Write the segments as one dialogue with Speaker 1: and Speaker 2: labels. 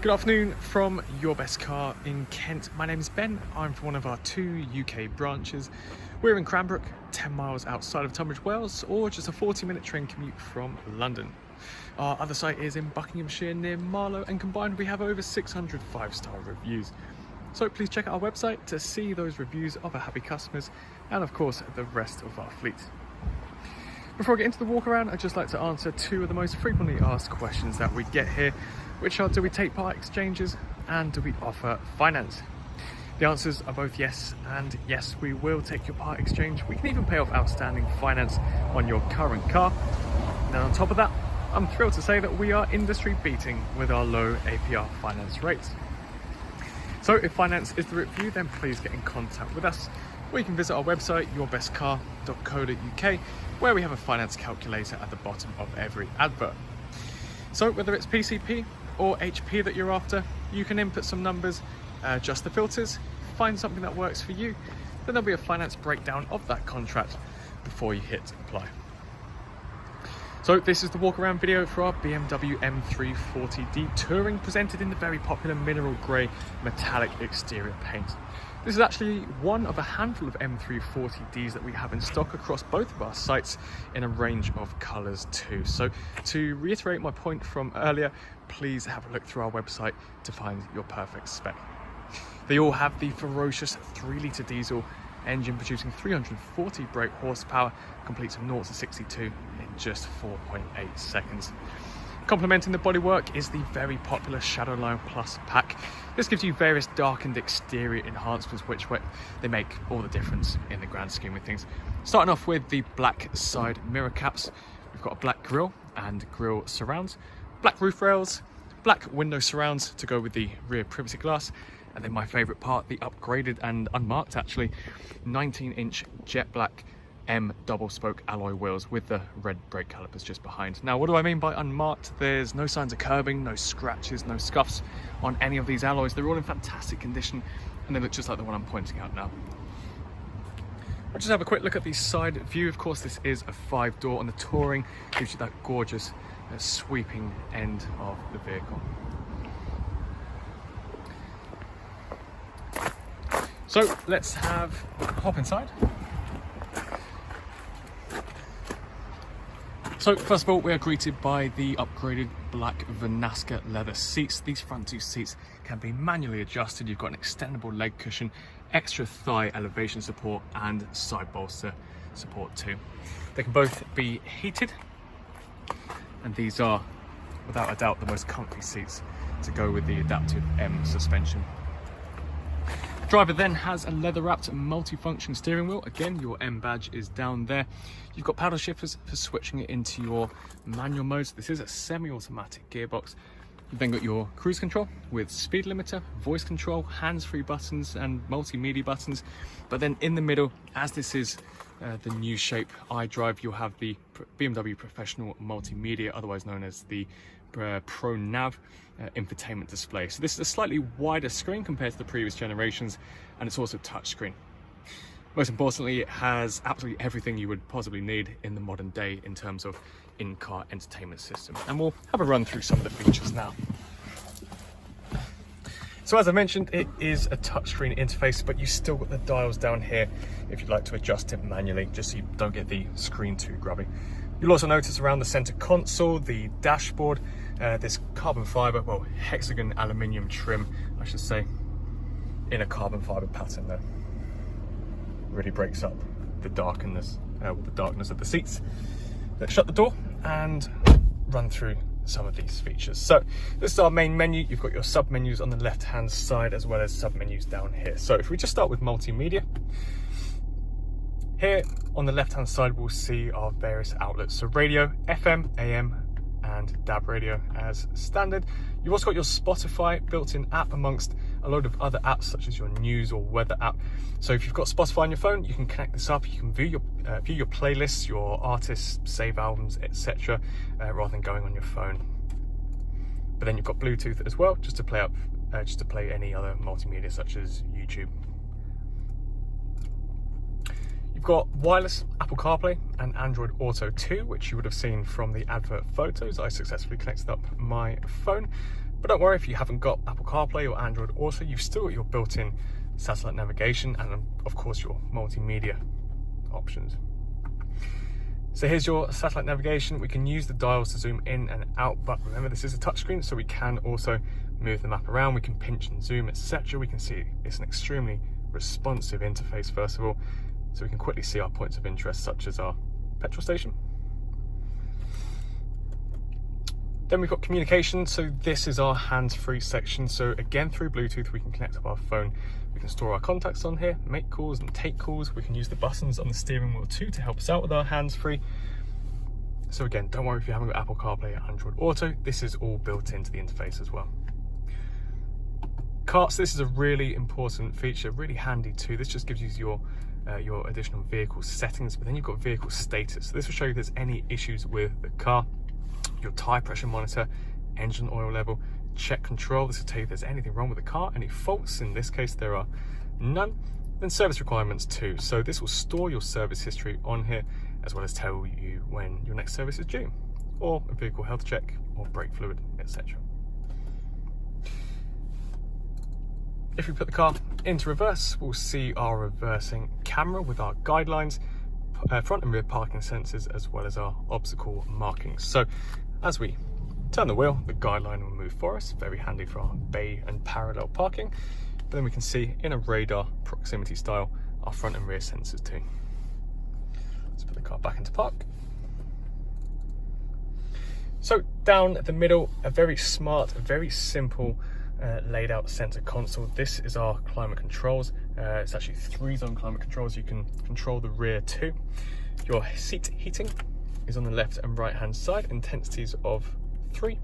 Speaker 1: Good afternoon from Your Best Car in Kent. My name is Ben. I'm from one of our 2 UK branches. We're in Cranbrook, 10 miles outside of Tunbridge Wells, or just a 40-minute train commute from London. Our other site is in Buckinghamshire near Marlow, and combined we have over 600 5-star reviews. So please check out our website to see those reviews of our happy customers and of course the rest of our fleet. Before I get into the walk around, I'd just like to answer 2 of the most frequently asked questions that we get here, which are: do we take part exchanges and do we offer finance? The answers are both yes and yes, we will take your part exchange. We can even pay off outstanding finance on your current car. And then on top of that, I'm thrilled to say that we are industry beating with our low APR finance rates. So if finance is the route for you, then please get in contact with us. Or you can visit our website, yourbestcar.co.uk, where we have a finance calculator at the bottom of every advert. So whether it's PCP or HP that you're after, you can input some numbers, adjust the filters, find something that works for you, then there'll be a finance breakdown of that contract before you hit apply. So this is the walk around video for our BMW M340d Touring, presented in the very popular mineral grey metallic exterior paint. This is actually one of a handful of M340ds that we have in stock across both of our sites in a range of colours too. So to reiterate my point from earlier, please have a look through our website to find your perfect spec. They all have the ferocious 3-litre diesel engine producing 340 brake horsepower, complete from 0 to 62 in just 4.8 seconds. Complementing the bodywork is the very popular Shadowline Plus pack. This gives you various darkened exterior enhancements which they make all the difference in the grand scheme of things. Starting off with the black side mirror caps, we've got a black grille and grille surrounds, black roof rails, black window surrounds to go with the rear privacy glass, and then my favourite part, the upgraded and unmarked actually 19-inch jet black M double spoke alloy wheels with the red brake calipers just behind. Now, what do I mean by unmarked? There's no signs of curbing, no scratches, no scuffs on any of these alloys. They're all in fantastic condition and they look just like the one I'm pointing out now. I'll just have a quick look at the side view. Of course, this is a 5-door, and the Touring gives you that gorgeous sweeping end of the vehicle. So let's hop inside. So first of all, we are greeted by the upgraded black Vanaska leather seats. These front 2 seats can be manually adjusted. You've got an extendable leg cushion, extra thigh elevation support, and side bolster support too. They can both be heated, and these are without a doubt the most comfy seats to go with the adaptive M suspension. The driver then has a leather-wrapped multi-function steering wheel. Again, your M badge is down there. You've got paddle shifters for switching it into your manual modes. This is a semi-automatic gearbox. You've then got your cruise control with speed limiter, voice control, hands-free buttons and multimedia buttons. But then in the middle, as this is the new shape iDrive, you'll have the BMW Professional Multimedia, otherwise known as the Pro Nav infotainment display. So this is a slightly wider screen compared to the previous generations, and it's also touchscreen. Most importantly, it has absolutely everything you would possibly need in the modern day in terms of in-car entertainment system. And we'll have a run through some of the features now. So as I mentioned, it is a touchscreen interface, but you still got the dials down here if you'd like to adjust it manually, just so you don't get the screen too grubby. You'll also notice around the center console, the dashboard, this carbon fiber, well, hexagon aluminium trim, I should say, in a carbon fiber pattern there. Really breaks up the darkness of the seats. Let's shut the door and run through some of these features. So this is our main menu. You've got your sub menus on the left hand side as well as sub menus down here. So if we just start with multimedia, here on the left hand side we'll see our various outlets. So radio, FM, AM and DAB radio as standard. You've also got your Spotify built-in app amongst a load of other apps such as your news or weather app. So if you've got Spotify on your phone, you can connect this up. You can view your playlists, your artists, save albums, etc., rather than going on your phone. But then you've got Bluetooth as well, just to play any other multimedia such as YouTube. You've got wireless Apple CarPlay and Android Auto 2, which you would have seen from the advert photos. I successfully connected up my phone. But don't worry, if you haven't got Apple CarPlay or Android Auto, you've still got your built-in satellite navigation and of course your multimedia options. So here's your satellite navigation. We can use the dials to zoom in and out, but remember this is a touchscreen, so we can also move the map around. We can pinch and zoom, etc. We can see it's an extremely responsive interface, first of all, so we can quickly see our points of interest, such as our petrol station. Then we've got communication, so this is our hands-free section. So again, through Bluetooth, we can connect up our phone. We can store our contacts on here, make calls and take calls. We can use the buttons on the steering wheel too to help us out with our hands-free. So again, don't worry if you haven't got Apple CarPlay or Android Auto, this is all built into the interface as well. Carts, this is a really important feature, really handy too. This just gives you your additional vehicle settings, but then you've got vehicle status. So this will show you if there's any issues with the car. Your tire pressure monitor, engine oil level, check control. This will tell you if there's anything wrong with the car, any faults. In this case, there are none. Then service requirements too. So this will store your service history on here, as well as tell you when your next service is due, or a vehicle health check, or brake fluid, etc. If we put the car into reverse, we'll see our reversing camera with our guidelines, front and rear parking sensors, as well as our obstacle markings. So as we turn the wheel, the guideline will move for us, very handy for our bay and parallel parking. But then we can see in a radar proximity style our front and rear sensors too. Let's put the car back into park. So down the middle, a very smart, very simple laid out center console. This is our climate controls. It's actually 3-zone climate controls. You can control the rear too. Your seat heating is on the left and right hand side, intensities of 3.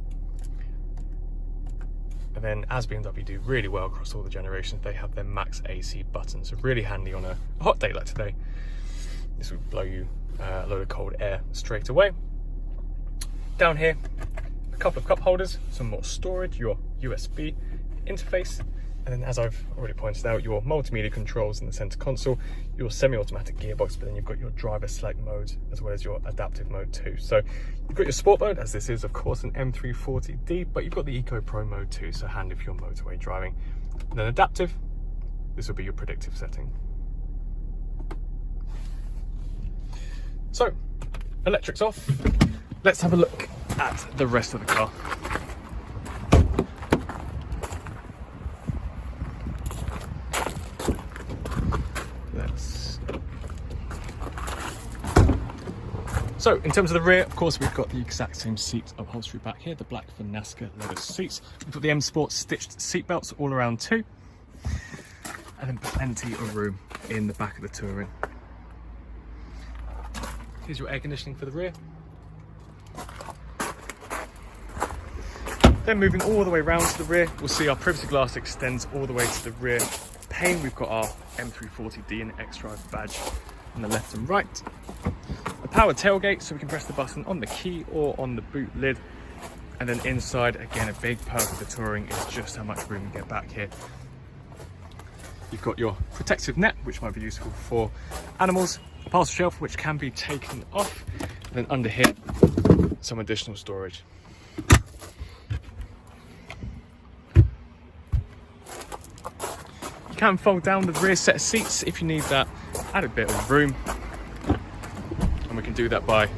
Speaker 1: And then, as BMW do really well across all the generations, they have their max AC button. So really handy on a hot day like today. This will blow you a load of cold air straight away. Down here, a couple of cup holders, some more storage, your USB interface, and then, as I've already pointed out, your multimedia controls in the center console, your semi-automatic gearbox, but then you've got your driver select mode as well as your adaptive mode too. So you've got your sport mode, as this is of course an M340d, but you've got the Eco Pro mode too, so handy for your motorway driving. And then adaptive, this will be your predictive setting. So electric's off. Let's have a look at the rest of the car. So in terms of the rear, of course, we've got the exact same seat upholstery back here, the black for NASCAR leather seats. We've got the M Sport stitched seat belts all around too. And then plenty of room in the back of the Touring. Here's your air conditioning for the rear. Then moving all the way around to the rear, we'll see our privacy glass extends all the way to the rear pane. We've got our M340d and xDrive badge on the left and right. A power tailgate, so we can press the button on the key or on the boot lid. And then inside, again, a big perk of the Touring is just how much room you get back here. You've got your protective net, which might be useful for animals, a parcel shelf which can be taken off, and then under here, some additional storage. You can fold down the rear set of seats if you need that added bit of room. And we can do that by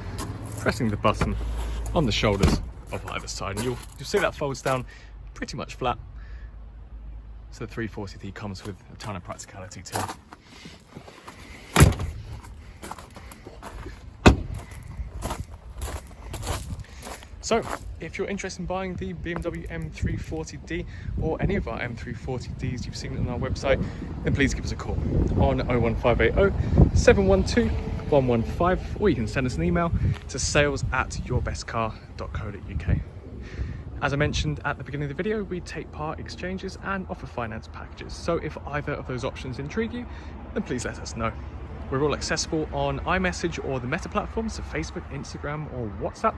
Speaker 1: pressing the button on the shoulders of either side. And you'll see that folds down pretty much flat. So the 340d comes with a ton of practicality too. So if you're interested in buying the BMW M340d or any of our M340ds you've seen on our website, then please give us a call on 01580 712 115, or you can send us an email to sales@yourbestcar.co.uk. As I mentioned at the beginning of the video, we take part exchanges and offer finance packages. So if either of those options intrigue you, then please let us know. We're all accessible on iMessage or the Meta platforms, so Facebook, Instagram, or WhatsApp.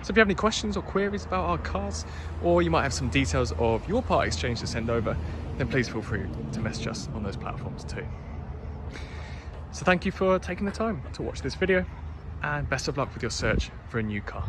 Speaker 1: So if you have any questions or queries about our cars, or you might have some details of your part exchange to send over, then please feel free to message us on those platforms too. So thank you for taking the time to watch this video, and best of luck with your search for a new car.